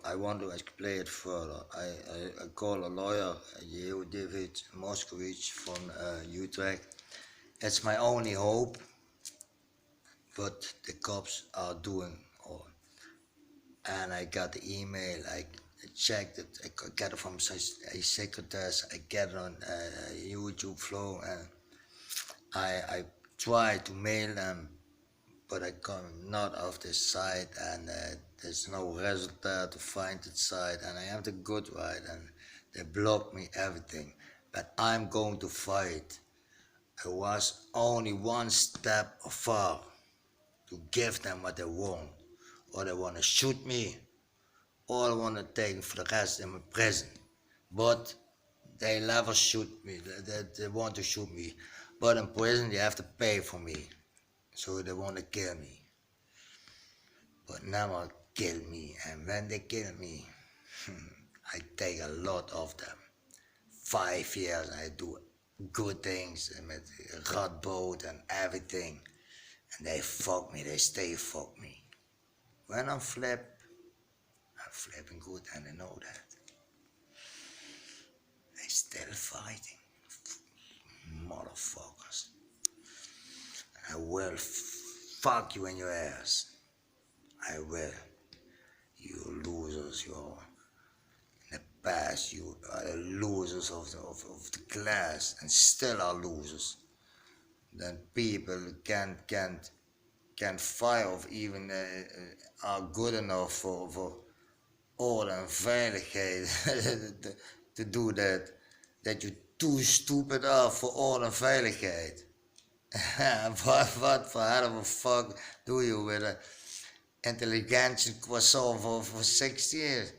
I want to explain it further. I call a lawyer, David Moskowitz from Utrecht. It's my only hope, but the cops are doing all. And I got the email, I checked it, I got it from a secretary, I get it on YouTube flow, and I tried to mail them, but I come not off this site, and there's no result there to find the site, and I have the good right, and they blocked me everything. But I'm going to fight. I was only one step far to give them what they want, or they want to shoot me, or they want to take me for the rest in my prison. But they never shoot me. They want to shoot me, but in prison they have to pay for me, so they want to kill me, but never kill me. And when they kill me, I take a lot of them. 5 years I do good things with Rothschild and everything, and they fuck me, they stay fuck me. When I'm flipping good, and they know that. They still fighting, motherfuckers. I will fuck you in your ass. I will. You losers, you're in the past, you are the losers of the class, and still are losers. Then people can't fire of even are good enough for order and veiligheid to do that you too stupid are for order and veiligheid. what for hell of a fuck do you with a intelligence croissant for 6 years?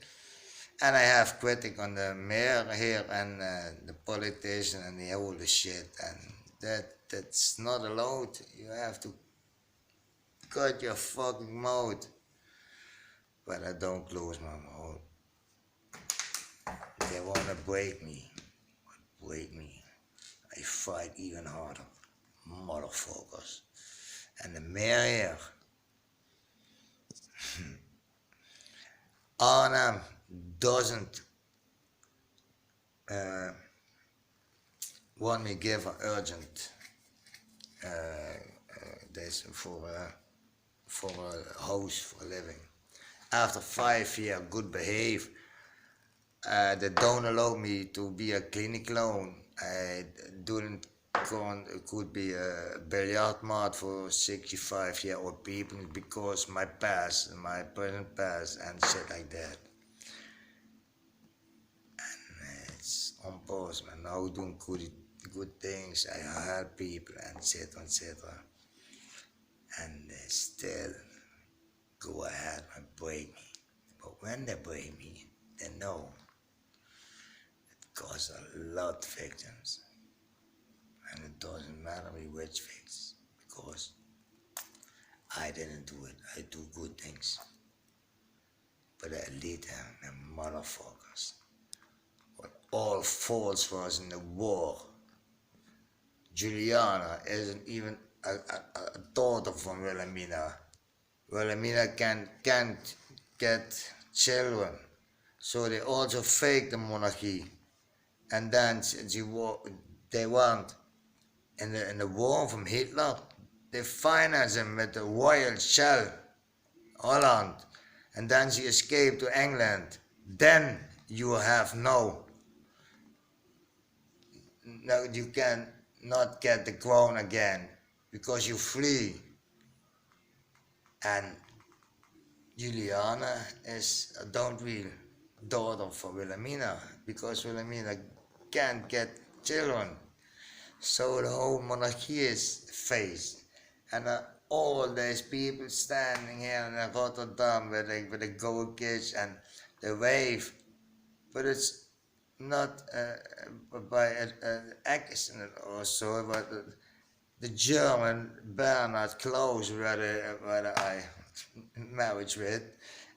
And I have critic on the mayor here and the politician and the whole shit, and that's not allowed. You have to cut your fucking mouth. But I don't close my mouth. They wanna break me. I fight even harder. Motherfuckers. And the mayor here, Arnhem doesn't want me give an urgent this for a house for living. After 5 years good behave, they don't allow me to be a clinic loan. I could be a billiard mat for 65-year-old people because my present past and shit like that. And it's on pause, man. Now doing good things. I help people and etc. And they still go ahead and break me. But when they break me, they know it caused a lot of victims. And it doesn't matter me which victims, because I didn't do it. I do good things. But I lead them, the motherfuckers. What all faults was in the war. Juliana isn't even a daughter from Wilhelmina. Wilhelmina can't get children, so they also fake the monarchy, and then they want in the war from Hitler, they finance him with the royal shell, Holland, and then she escaped to England. Then you have you can not get the crown again because you flee. And Juliana is a don't real daughter for Wilhelmina, because Wilhelmina can't get children. So the whole monarchy is faced. And all these people standing here in Rotterdam with the gold kids and the wave. But it's not by an accident or so, but the German Bernard Klaus where I married with,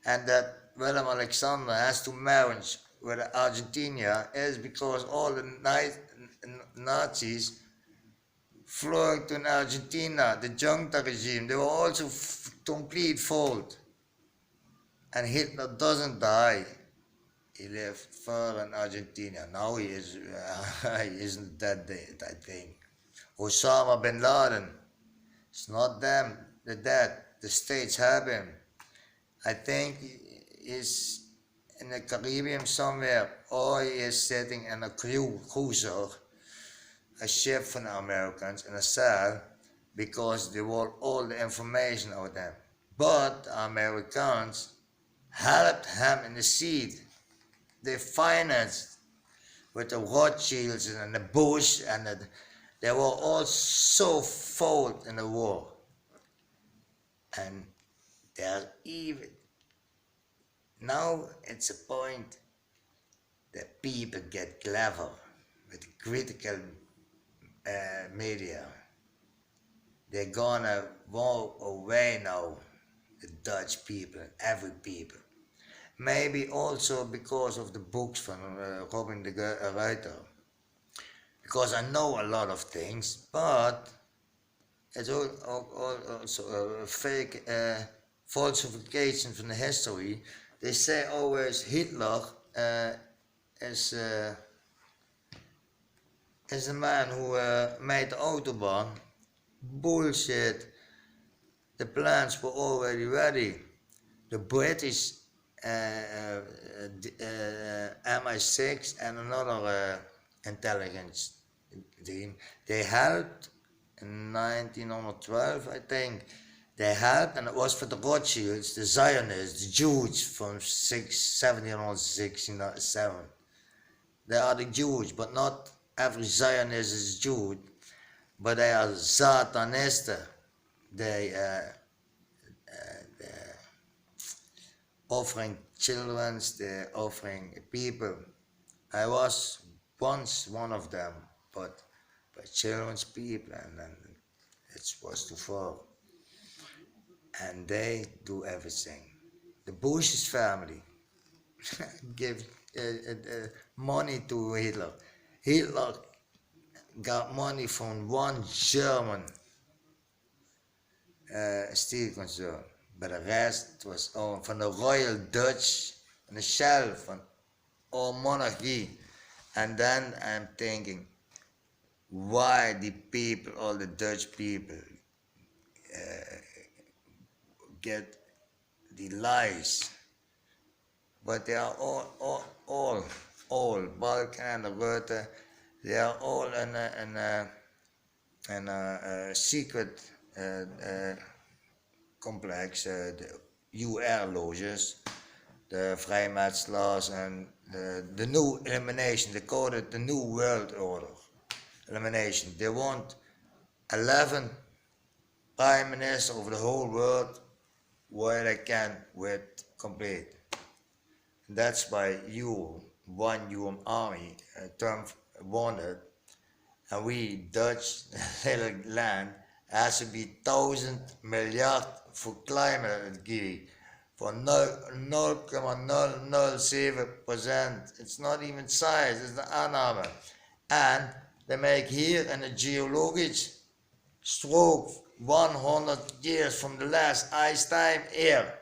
and that Willem Alexander has to marry with Argentina is because all the Nazis flew to Argentina, the junta regime. They were also complete fault. And Hitler doesn't die. He lived further in Argentina. Now he is, he isn't dead, I think. Osama bin Laden. It's not them, they're dead. The states have him. I think he's in the Caribbean somewhere, or he is sitting in a cruiser, a ship from the Americans, in a cell, because they want all the information out of them. But the Americans helped him in the seat. They financed with the Rothschilds and the Bush, and they were all so fought in the war. And they're even, now it's a point that people get clever with critical media. They're gonna walk away now, the Dutch people and every people. Maybe also because of the books from Robin de Ruiter. Because I know a lot of things, but it's also fake falsification from the history. They say always Hitler is a man who made the Autobahn. Bullshit. The plans were already ready. The British MI6 and another intelligence team, they helped in 1912, I think. They helped, and it was for the Rothschilds, the Zionists, the Jews from 1767. They are the Jews, but not every Zionist is Jew, but they are Satanists. They're offering children, they're offering people. I was once one of them, but by children's people, and then it was too far. And they do everything. The Bush's family give money to Hitler. Hitler got money from one German steel concern, but the rest was all from the Royal Dutch and the Zelfe and all monarchy. And then I'm thinking, why the people, all the Dutch people, get the lies? But they are all, Balkan and the Rutte, they are all in a secret complex, the UR loges, the vrijmetselars, and the new elimination. They call it the New World Order elimination. They want 11 prime ministers over the whole world where they can with complete. That's why you army Trump wanted, and we Dutch little land has to be 1,000 miljard for climate gear for 0.007%. It's not even size, it's the aanname. And they make here in a geologic stroke 100 years from the last ice time here.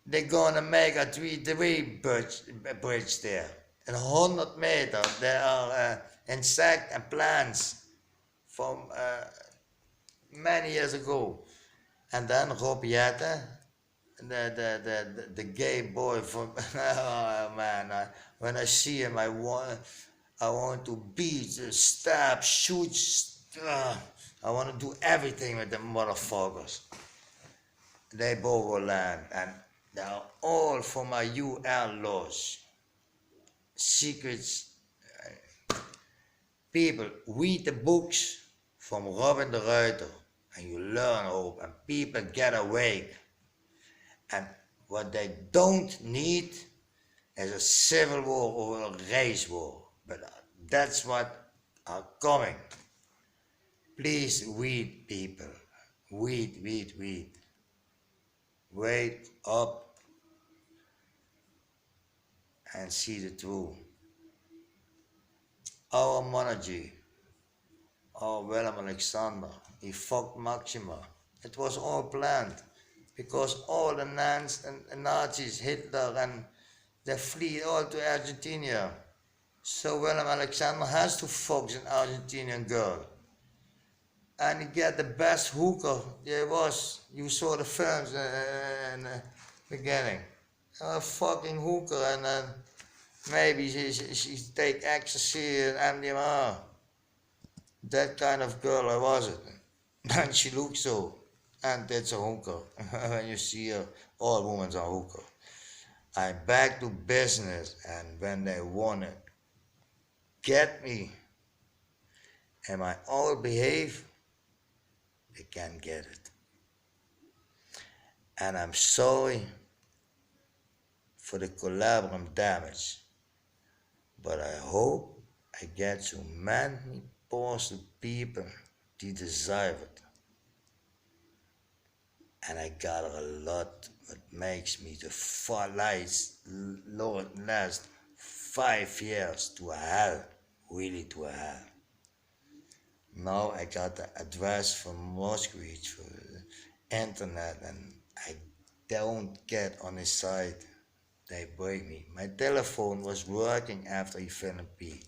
They're gonna make a 3-3 bridge there. In 100 meters there are insects and plants from many years ago. And then Rob Jette, the gay boy from, oh man, when I see him I want to beat, stab, shoot, I want to do everything with the motherfuckers. They borrow land, and they are all for my UN laws. Secrets. People, read the books from Robin de Ruiter, and you learn hope, and people get awake. And what they don't need is a civil war or a race war, but that's what are coming. Please read, people. Read. Wake up and see the truth. Our monarchy, our Willem Alexander, he fucked Maxima. It was all planned. because all the Nazis, Hitler, and they flee all to Argentina. So Willem Alexander has to fuck an Argentinian girl. And he get the best hooker there was. You saw the films in the beginning. A fucking hooker, and then maybe she take ecstasy and MDMA. That kind of girl I was it. And she looked so. And that's a hooker. When you see her, all women are hooker. I'm back to business, and when they wanna get me and I all behave, they can get it. And I'm sorry for the collateral damage, but I hope I get so many positive people die deserve it. And I got a lot that makes me the last 5 years to hell, really to hell. Now I got the address from Moscow for the internet, and I don't get on his site. They break me. My telephone was working after he fell in pee.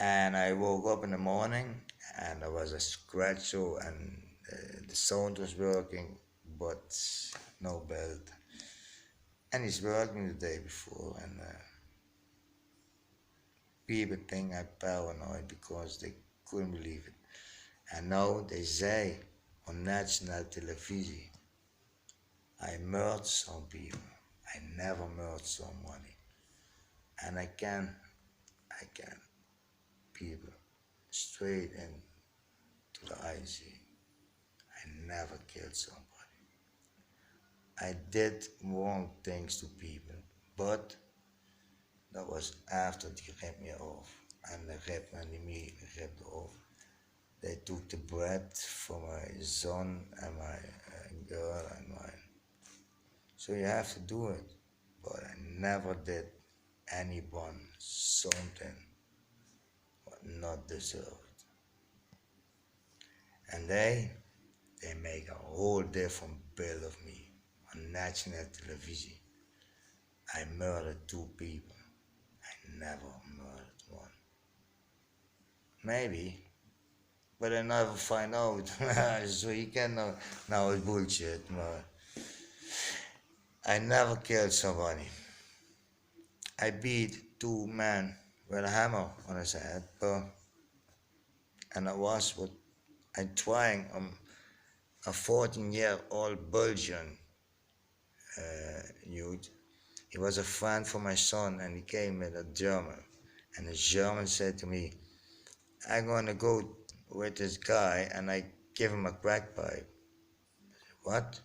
And I woke up in the morning and there was a scratch, and the sound was working, but no belt. And he's working the day before, and people think I'm paranoid because they couldn't believe it. And now they say on national television, I murdered some people. I never murdered somebody. And I can people straight into the eyes. I never killed somebody. I did wrong things to people, but that was after they ripped me off. And they ripped me off. They took the bread for my son and my girl and mine. So you have to do it. But I never did anyone something what not deserved. And they make a whole different bill of me on national television. I murdered 2 people. I never murdered one. Maybe, but I never find out. So you can now it's bullshit. I never killed somebody. I beat 2 men with a hammer on his head, and I was what I'm trying a 14-year-old Belgian youth. He was a friend for my son, and he came with a German. And the German said to me, I'm gonna go with this guy and I give him a crack pipe. What?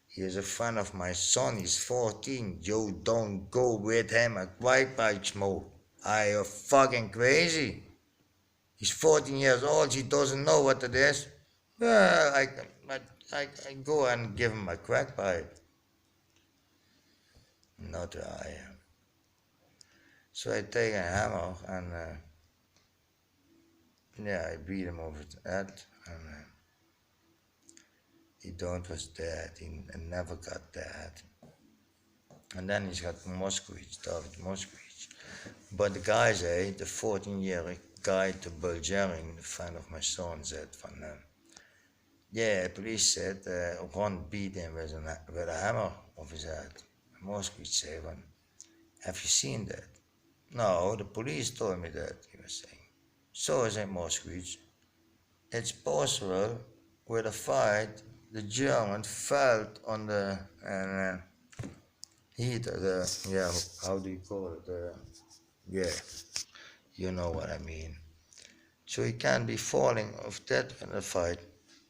He is a friend of my son, he's 14. You don't go with him a crack pipe smoke. Are you fucking crazy? He's 14 years old, he doesn't know what it is. I go and give him a crack pipe. Not I. So I take a hammer and I beat him over the head, and he don't was dead. He never got dead. And then he's got David Moskowitz. But the guy say, the 14-year guy, the Bulgarian, the friend of my son, said from police said Ron beat him with a hammer of his head. Moskowitz said, have you seen that? No, the police told me that, he was saying. So I said, Moskowitz, it's possible with a fight, the German felt on the heater, how do you call it? You know what I mean. So he can't be falling off that in a fight.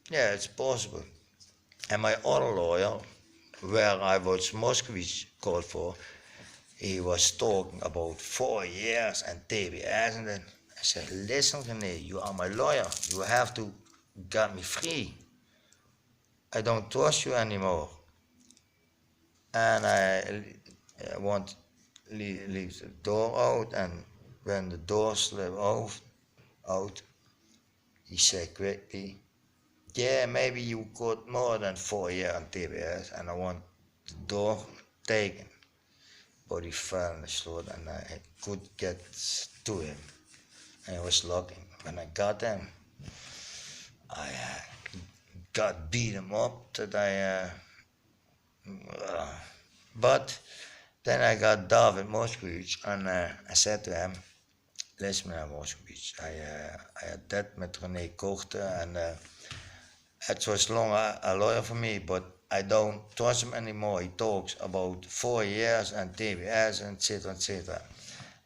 Yeah, it's possible. And my other lawyer, where I was Moskowitz called for, he was talking about 4 years and TBS, and then I said, listen René, you are my lawyer, you have to get me free. I don't trust you anymore. And I want to leave the door out, and when the door slipped out, he said quickly, yeah, maybe you got more than 4 years on TBS, and I want the door taken. But he fell in the slot, and I could get to him, and he was locking. When I got him, I got beat him up that but then I got David Moskowitz, and I said to him, listen meneer Moskowitz, I had that met René Korte, and it was long a lawyer for me, but I don't trust him anymore. He talks about 4 years and TBS and etc. etc.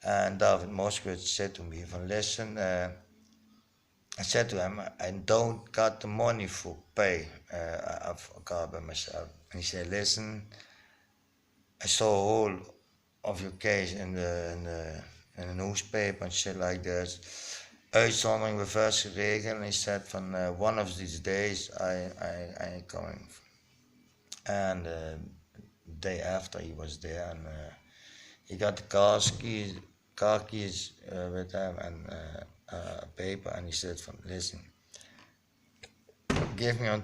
And David Moskowitz said to me, van listen, I said to him, I don't got the money for pay a car by myself. And he said, listen, I saw all of your case in the newspaper and shit like that. Uitzondering reverse geregeld. And he said van one of these days I ain't coming. And the day after he was there, and he got the car keys with him, and a paper, and he said van listen, give me on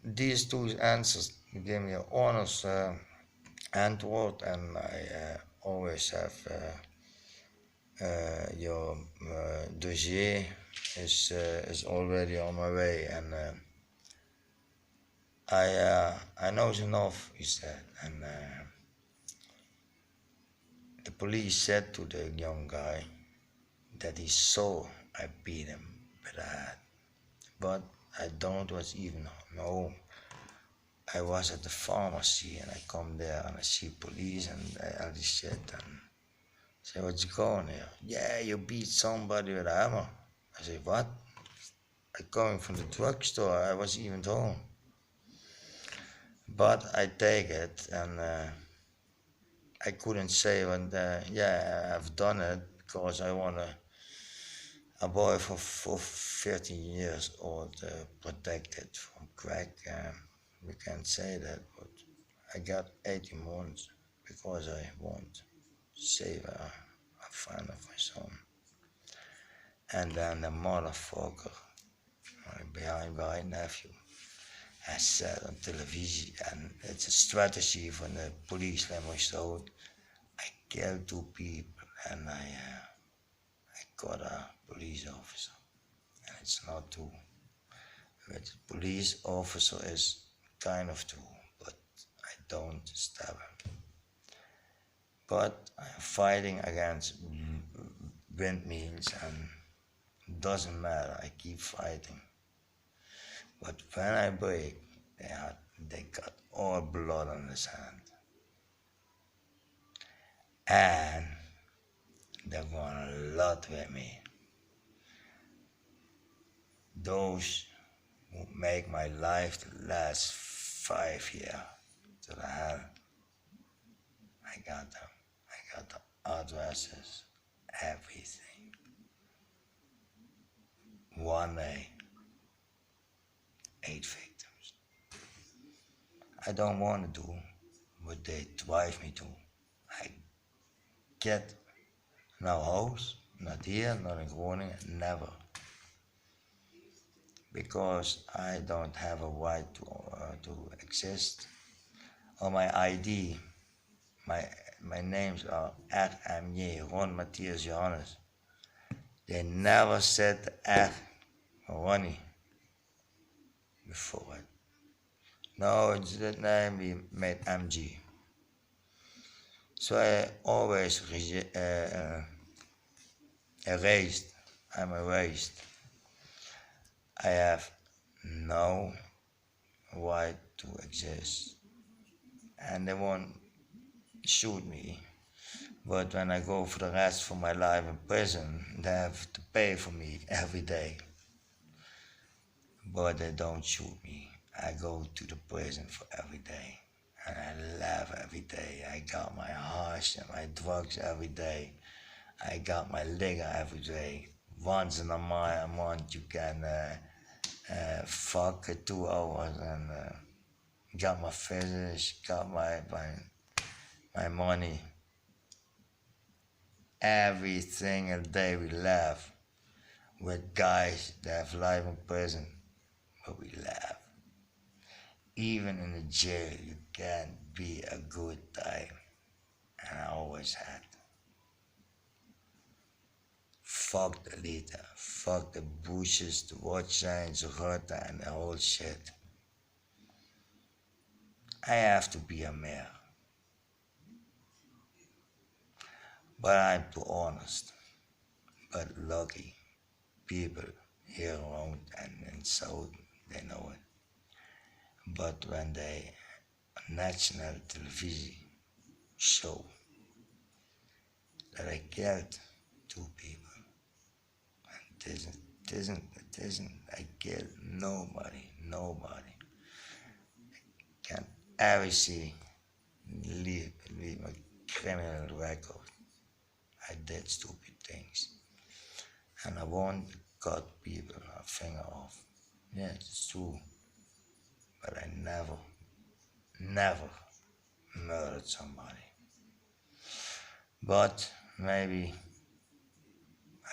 these two answers. You give me an honest answer, and I always have your dossier is already on my way, and I know enough, he said, and the police said to the young guy that he saw I beat him with a hat, but I don't was even know. I was at the pharmacy, and I come there and I see police and all this shit, and say, what's going here? Yeah, you beat somebody with a hammer. I say, what? I coming from the drugstore, I was even home. But I take it, and I couldn't say when, yeah, I've done it because I want a boy for 13 years old protected from crack. We can't say that, but I got 18 months because I want to save a friend of my son. And then the motherfucker, my nephew, has said on television, and it's a strategy from the police, let me show it. I killed 2 people, and I got a police officer, and it's not 2. But the police officer is kind of 2, but I don't stab him. But I'm fighting against windmills, and it doesn't matter, I keep fighting. But when I break, they got all blood on his hand. And they're going a lot with me. Those who make my life the last 5 years to the hell. I got them. I got the addresses, everything. One day, 8 victims. I don't want to do what they drive me to. I get no house, not here, not in Groningen, never. Because I don't have a right to exist. On my ID, my names are RMJ, Ron Matthias Johannes. They never said the R, Ronnie, before it. No, it's that name we made MG. So I always erased. I'm erased. I have no right to exist. And they won't shoot me. But when I go for the rest of my life in prison, they have to pay for me every day. But they don't shoot me. I go to the prison for every day. And I laugh every day. I got my hash and my drugs every day. I got my liquor every day. Once in a month you can fuck 2 hours, and got my fish, got my money. Every single day we laugh with guys that have life in prison. but we laugh. Even in the jail, you can't be a good time, and I always had. Fuck the leader, fuck the bushes, the watch signs, the Rotta, and the whole shit. I have to be a mayor, but I'm too honest. But lucky people here around and in South, they know it. But when they national television show that I killed two people, and it isn't, I killed nobody. Can't ever see leave my criminal record. I did stupid things. And I won't cut people a finger off. Yeah, it's true. But I never murdered somebody. But maybe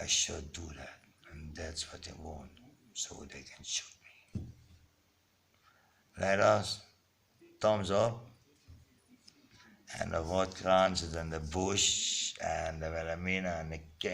I should do that. And that's what they want. So they can shoot me. Let us, thumbs up. En de wordt kransen in de bush en de wilhelmina en de king.